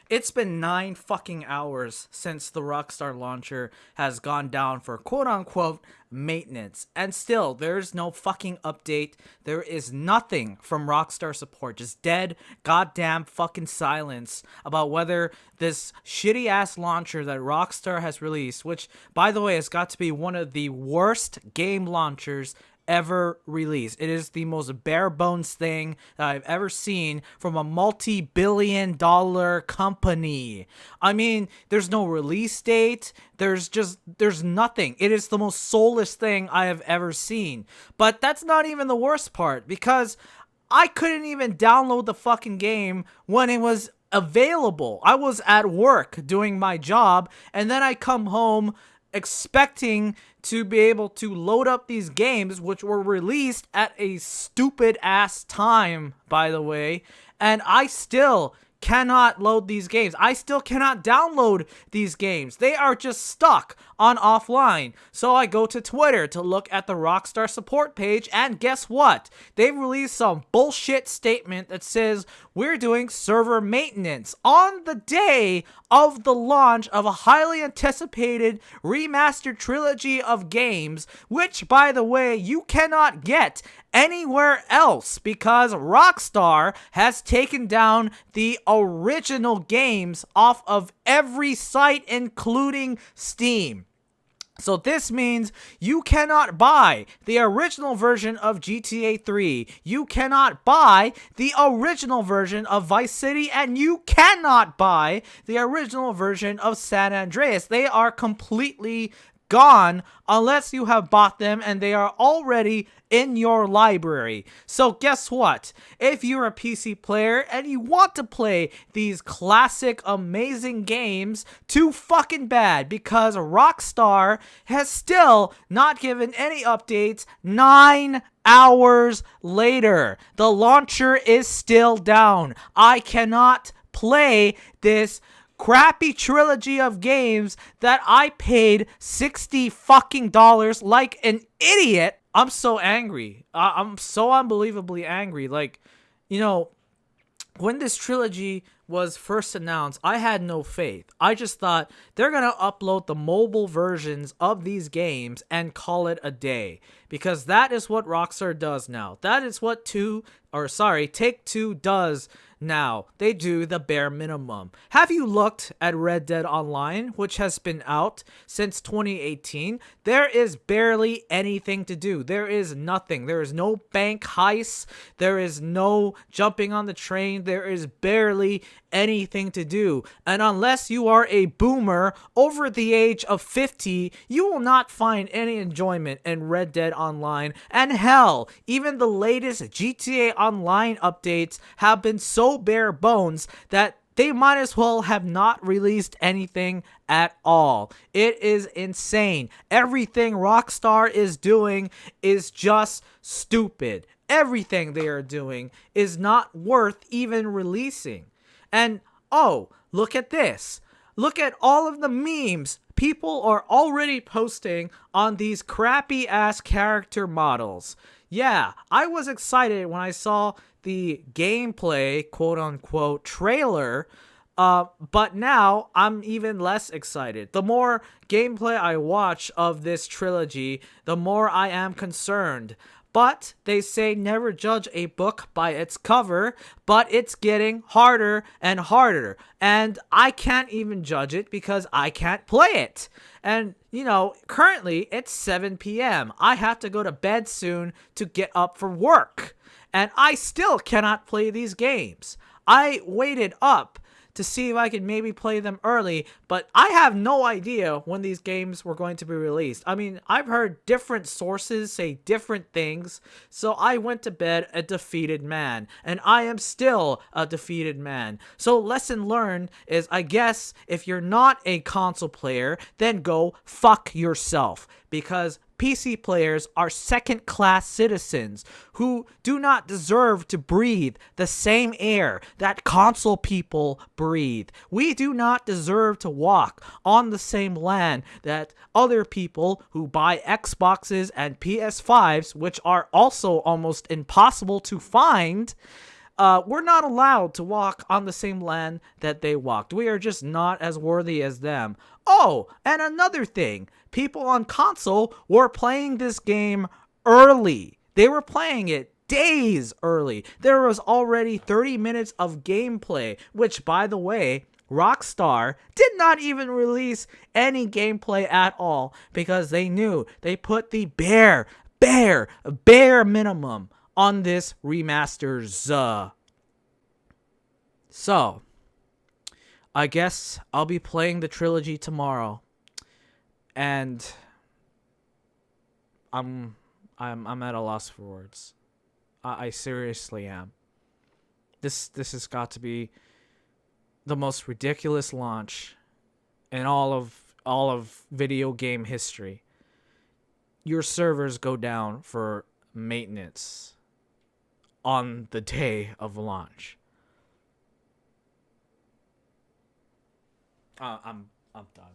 It's been 9 fucking hours since the Rockstar launcher has gone down for quote unquote maintenance. And still, there's no fucking update. There is nothing from Rockstar support. Just dead goddamn fucking silence about whether this shitty ass launcher that Rockstar has released, which by the way has got to be one of the worst game launchers ever released. It is the most bare bones thing that I've ever seen from a multi-billion-dollar company. I mean, there's no release date. There's nothing. It is the most soulless thing I have ever seen. But that's not even the worst part, because I couldn't even download the fucking game when it was available. I was at work doing my job, and then I come home expecting to be able to load up these games, which were released at a stupid ass time, by the way, and I still cannot load these games. I still cannot download these games. They are just stuck on offline. So I go to Twitter to look at the Rockstar support page, and guess what? They've released some bullshit statement that says we're doing server maintenance on the day of the launch of a highly anticipated remastered trilogy of games, which, by the way, you cannot get anywhere else because Rockstar has taken down the original games off of every site, including Steam. So this means you cannot buy the original version of GTA 3, you cannot buy the original version of Vice City, and you cannot buy the original version of San Andreas. They are completely gone unless you have bought them, and they are already in your library. So guess what? If you're a PC player and you want to play these classic amazing games, too fucking bad, because Rockstar has still not given any updates 9 hours later. The launcher is still down. I cannot play this crappy trilogy of games that I paid $60 fucking like an idiot. I'm so angry. I'm so unbelievably angry. Like, you know, when this trilogy was first announced, I had no faith. I just thought they're gonna upload the mobile versions of these games and call it a day, because that is what Rockstar does now. That is what Take-Two does now. They do the bare minimum. Have you looked at Red Dead Online, which has been out since 2018? There is barely anything to do. There is nothing. There is no bank heists. There is no jumping on the train. There is barely anything to do. And unless you are a boomer over the age of 50, you will not find any enjoyment in Red Dead Online. And hell, even the latest GTA Online updates have been so bare bones that they might as well have not released anything at all. It is insane. Everything Rockstar is doing is just stupid. Everything they are doing is not worth even releasing. And oh, look at this. Look at all of the memes people are already posting on these crappy ass character models. Yeah, I was excited when I saw the gameplay, quote unquote, trailer, but now I'm even less excited. The more gameplay I watch of this trilogy, the more I am concerned. But they say never judge a book by its cover, but it's getting harder and harder. And I can't even judge it because I can't play it. And, you know, currently it's 7 p.m. I have to go to bed soon to get up for work. And I still cannot play these games. I waited up to see if I could maybe play them early, but I have no idea when these games were going to be released. I mean, I've heard different sources say different things, so I went to bed a defeated man, and I am still a defeated man. So lesson learned is, I guess, if you're not a console player, then go fuck yourself, because PC players are second-class citizens who do not deserve to breathe the same air that console people breathe. We do not deserve to walk on the same land that other people who buy Xboxes and PS5s, which are also almost impossible to find, we're not allowed to walk on the same land that they walked. We are just not as worthy as them. Oh, and another thing, people on console were playing this game early. They were playing it days early. There was already 30 minutes of gameplay, which, by the way, Rockstar did not even release any gameplay at all because they knew they put the bare minimum on this remaster. So, I guess I'll be playing the trilogy tomorrow, and I'm at a loss for words. I seriously am. This has got to be the most ridiculous launch in all of video game history. Your servers go down for maintenance on the day of launch. I'm done.